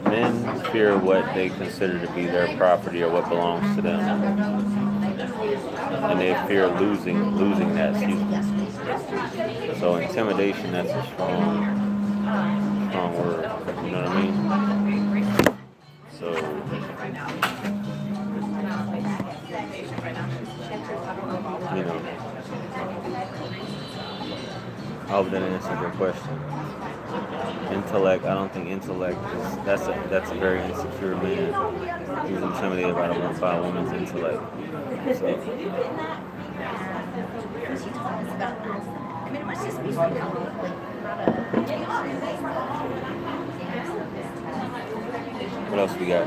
men fear what they consider to be their property or what belongs to them. and they fear losing that. Excuse me. So intimidation, that's a strong word. You know what I mean? So you know, I hope that answers your question. Intellect, I don't think intellect is that's a very insecure man who's intimidated by a woman's intellect. So what else we got?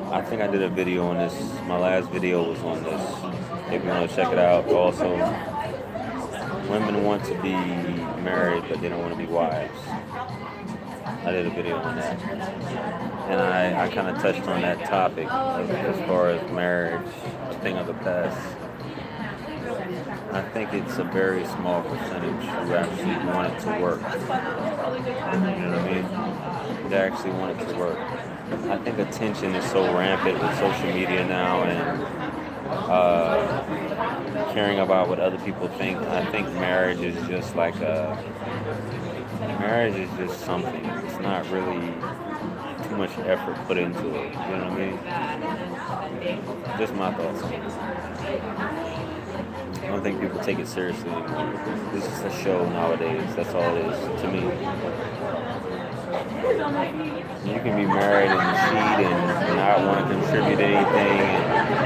I think I did a video on this. My last video was on this. If you want to check it out. Also, women want to be married, but they don't want to be wives. I did a video on that. And I kind of touched on that topic as far as marriage, a thing of the past. I think it's a very small percentage who actually want it to work. You know what I mean? They actually want it to work. I think attention is so rampant with social media now and caring about what other people think. I think marriage is just like marriage is just something. It's not really too much effort put into it. You know what I mean? Just my thoughts on it. I don't think people take it seriously anymore. This is a show nowadays. That's all it is to me. You can be married and cheat and not want to contribute anything,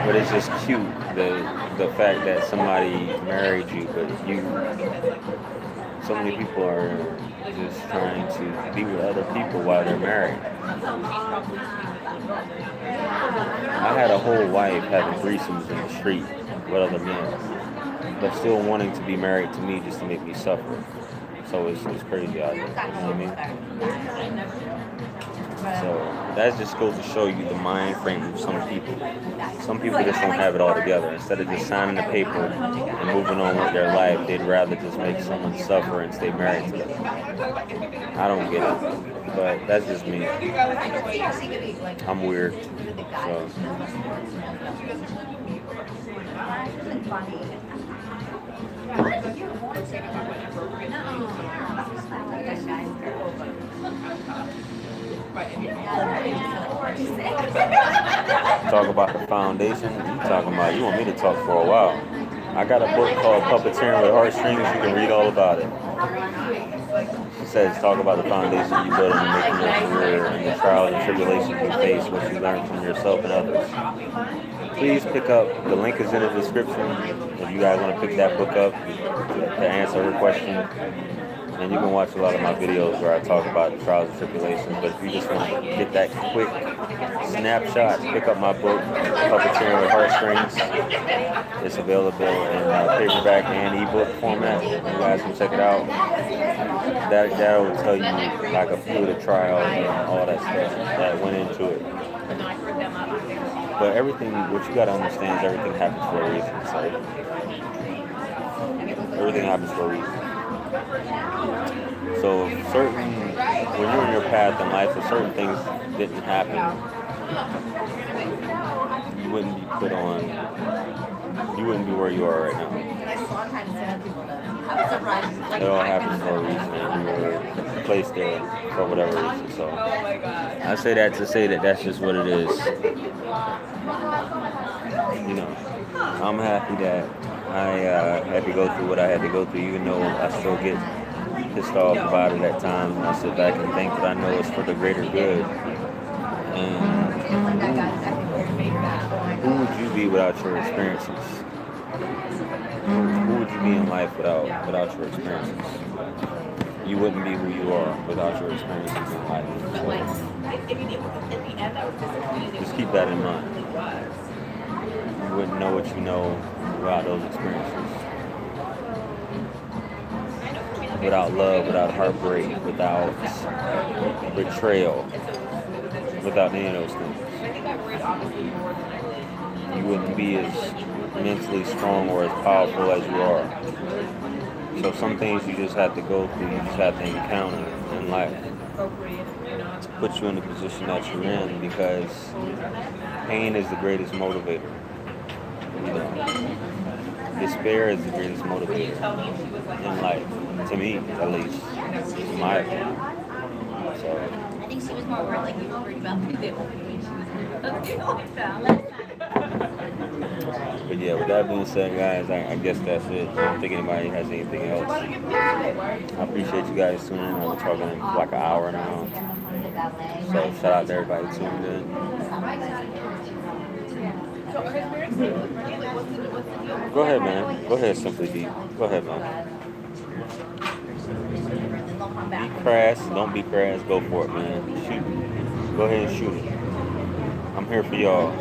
but it's just cute the fact that somebody married you. But so many people are just trying to be with other people while they're married. I had a whole wife having threesomes in the street with other men, but still wanting to be married to me just to make me suffer. So it's crazy out there. You know what I mean? So that just goes to show you the mind frame of some people. Some people just don't have it all together. Instead of just signing the paper and moving on with their life, they'd rather just make someone suffer and stay married to them. I don't get it, but that's just me. I'm weird. So. Talk about the foundation. You talking about? You want me to talk for a while? I got a book called Puppeteering with Heartstrings. You can read all about it. It says talk about the foundation you build in making your career and the trials and tribulations you face, what you learn from yourself and others. Please pick up. The link is in the description. If you guys want to pick that book up to answer her question. And you can watch a lot of my videos where I talk about the trials and tribulations. But if you just want to get that quick snapshot, pick up my book, Puppeteering with Heartstrings. It's available in paperback and ebook format. You guys can check it out. That will tell you like a few of the trials and all that stuff that went into it. But everything, what you got to understand is everything happens for a reason. So everything happens for a reason. So when you're in your path in life, if certain things didn't happen, you wouldn't be you wouldn't be where you are right now. It all happens for a reason, and you were placed there for whatever reason. So I say that to say that that's just what it is. You know, I'm happy that I had to go through what I had to go through, even though I still get pissed off about it at times. And I sit back and think that I know it's for the greater good. And who would you be without your experiences? Who would you be in life without your experiences? You wouldn't be who you are without your experiences in life. So just keep that in mind. You wouldn't know what you know without those experiences. Without love, without heartbreak, without betrayal, without any of those things. You wouldn't be as mentally strong or as powerful as you are. So some things you just have to go through, you just have to encounter in life. put you in the position that you're in, because pain is the greatest motivator. You know, despair is the greatest motivator in life, to me at least, in my opinion. So, I think she was more worried, like you were worried about the devil. She was worried about the but yeah, with that being said, guys, I guess that's it. I don't think anybody has anything else. I appreciate you guys tuning in. We're talking like an hour now. So shout out to everybody tuning in. Go ahead, man. Go ahead, Simply Deep. Go ahead, man. Be crass. Don't be crass. Go for it, man. Shoot. Go ahead and shoot it. I'm here for y'all.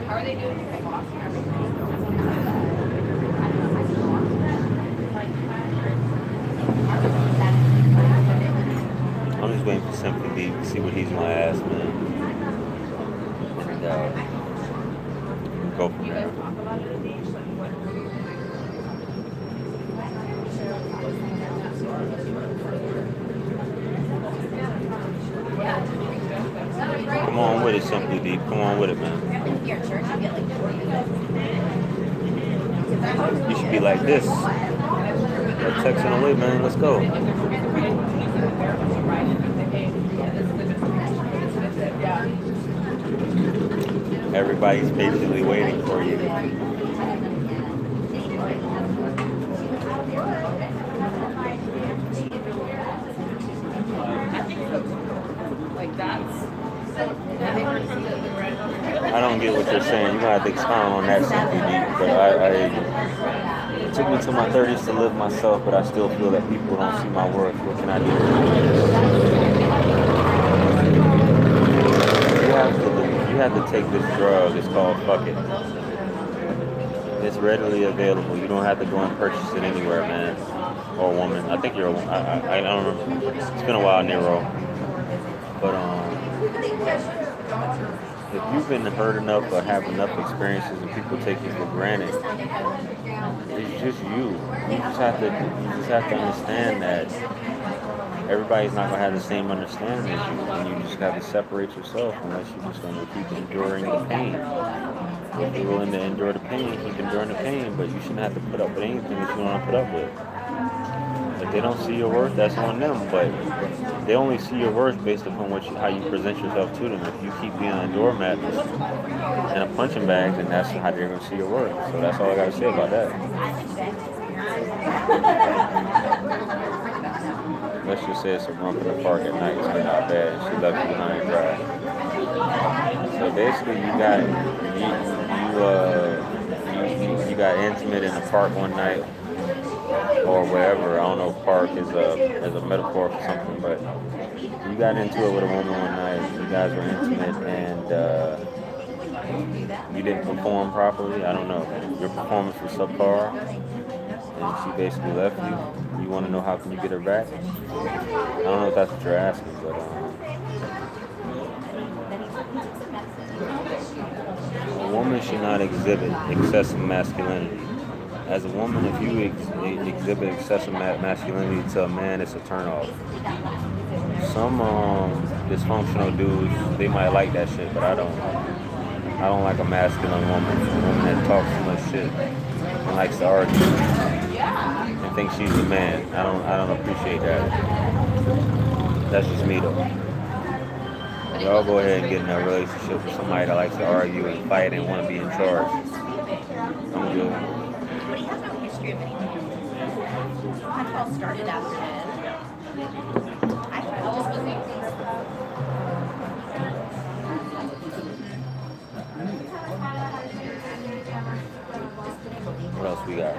How are they doing? I'm just waiting for Simply Deep to see what he's gonna ask, man. And go from there. Come on with it, Simply Deep. Come on with it, man. You should be like this. Like texting away, man. Let's go. Everybody's patiently waiting for you. I don't get what you're saying. You're gonna have to expound on that, Simply Deep. But it took me to my 30s to live myself, but I still feel that people don't see my worth. What can I do? You have to take this drug. It's called fuck it. It's readily available. You don't have to go and purchase it anywhere, man. Or a woman. I think you're a woman. I don't know. It's been a while, Nero. But if you've been hurt enough or have enough experiences and people take you for granted, it's just you. You just have to understand that everybody's not gonna have the same understanding as you, and you just have to separate yourself unless you're just gonna keep enduring the pain. If you're willing to endure the pain, keep enduring the pain, but you shouldn't have to put up with anything that you don't want to put up with. If they don't see your worth, that's on them, but they only see your worth based upon how you present yourself to them. If you keep being a doormat and a punching bag, then that's how they're going to see your worth. So that's all I got to say about that. Let's just say it's a rump in the park at night, so not bad, and she left you behind dry. So basically you got intimate in the park one night, or wherever. I don't know if park is a metaphor for something, but you got into it with a woman one night. You guys were intimate, and you didn't perform properly. I don't know. Your performance was subpar, and she basically left you. You want to know how can you get her back? I don't know if that's what you're asking, but a woman should not exhibit excessive masculinity. As a woman, if you exhibit excessive masculinity to a man, it's a turnoff. Some dysfunctional dudes, they might like that shit, but I don't like a masculine woman. A woman that talks too much shit and likes to argue and thinks she's the man. I don't appreciate that. That's just me though. Y'all go ahead and get in a relationship with somebody that likes to argue and fight and want to be in charge. I'm good. But he has no history of anything. That's all started after that. I thought it just was What else we got?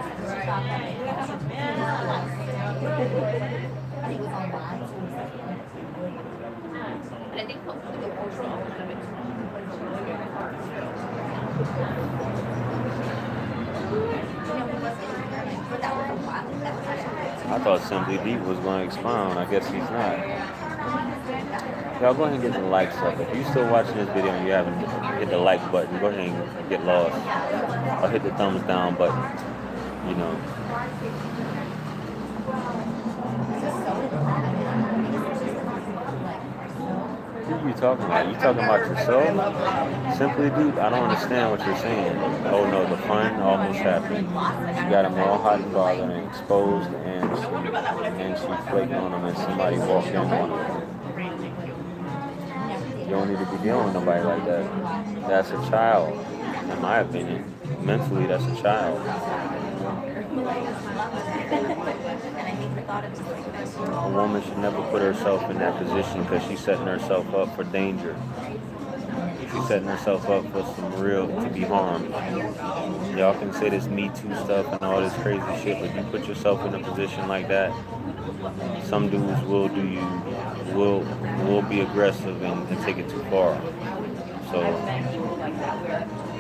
But I think hopefully the cultural element of it. I thought Simply Deep was going to expound. I guess he's not. Y'all go ahead and get the likes up. If you're still watching this video and you haven't hit the like button, go ahead and get lost. Or hit the thumbs down button. You know. you talking about? You talking about yourself? Simply deep? I don't understand what you're saying. Oh no, the fun almost happened. She got him all hot and bothered and exposed, and she flaked on him, and somebody walked in on him. You don't need to be dealing with nobody like that. That's a child, in my opinion. Mentally, that's a child. A woman should never put herself in that position because she's setting herself up for danger. She's setting herself up for some real, to be harmed. Y'all can say this Me Too stuff and all this crazy shit, but you put yourself in a position like that, some dudes will do you, will be aggressive and take it too far. So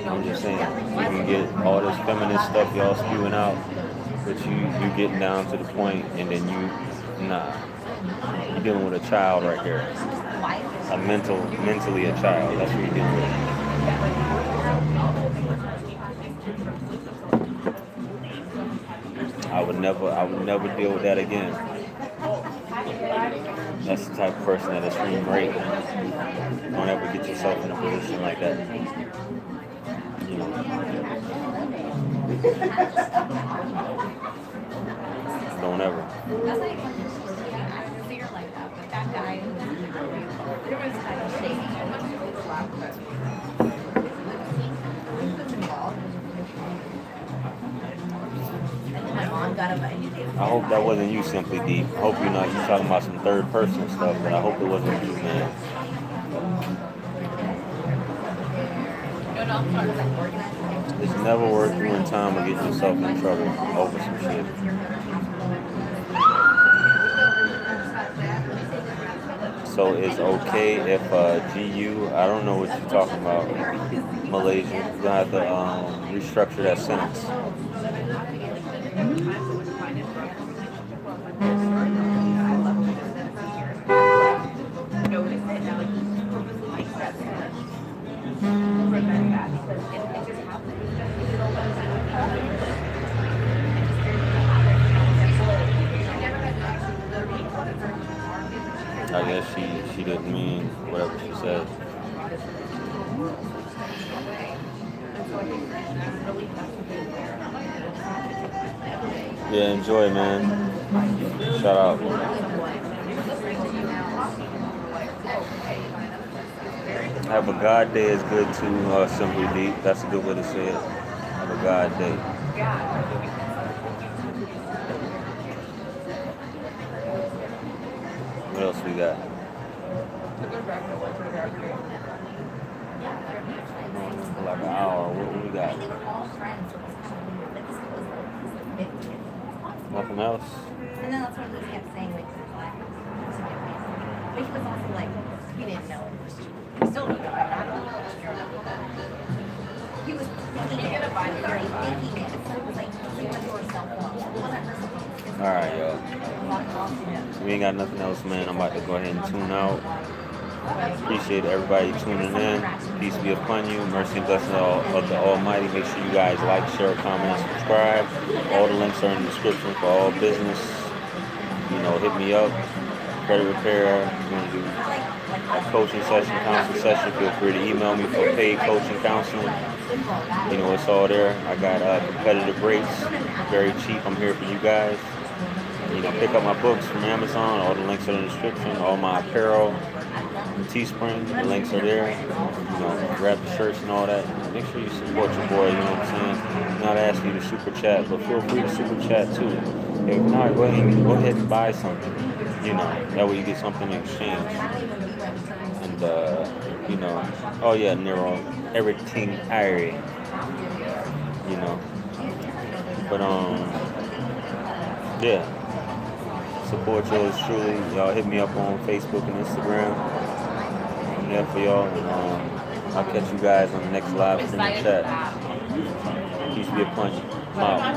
I'm just saying, you can get all this feminist stuff y'all spewing out, but you getting down to the point, and then you're dealing with a child right here, mentally a child. That's what you're dealing with. I would never deal with that again. That's the type of person that'll scream rape. Don't ever get yourself in a position like that. You know. Don't ever. I hope that wasn't you, Simply Deep. I hope you're talking about some third person stuff, but I hope it wasn't you, man. It's never worth doing time to get yourself in trouble over some shit. So it's okay if GU, I don't know what you're talking about, Malaysia, you're gonna have to restructure that sentence. I guess she didn't mean whatever she said. Yeah, enjoy, man. Shout out. Have a God day is good too, Simply Deep. That's a good way to say it. Have a God day. What else we got? Like an hour. What we got? Nothing else? And then that's what he kept saying. But he was also like, he didn't know. He still didn't know. He was thinking it. So it was like, he went to herself. Alright, y'all. We ain't got nothing else, man. I'm about to go ahead and tune out. Appreciate everybody tuning in. Peace be upon you. Mercy and blessing of the Almighty. Make sure you guys like, share, comment, and subscribe. All the links are in the description for all business. You know, hit me up. Credit repair. You want to do a coaching session, counseling session, feel free to email me for paid coaching counseling. You know, it's all there. I got competitive rates, very cheap. I'm here for you guys. You know, pick up my books from Amazon. All the links are in the description. All my apparel, Teespring, the links are there. You know, grab the shirts and all that. Make sure you support your boy. You know what I'm saying? I'm not asking you to super chat, but feel free to super chat too. If not, go ahead and buy something. You know, that way you get something in exchange. And you know, oh yeah, Nero, everything airy. You know, but yeah. Support yours truly. Y'all hit me up on Facebook and Instagram. I'm there for y'all. And I'll catch you guys on the next live stream chat. Peace be upon you. I'm out.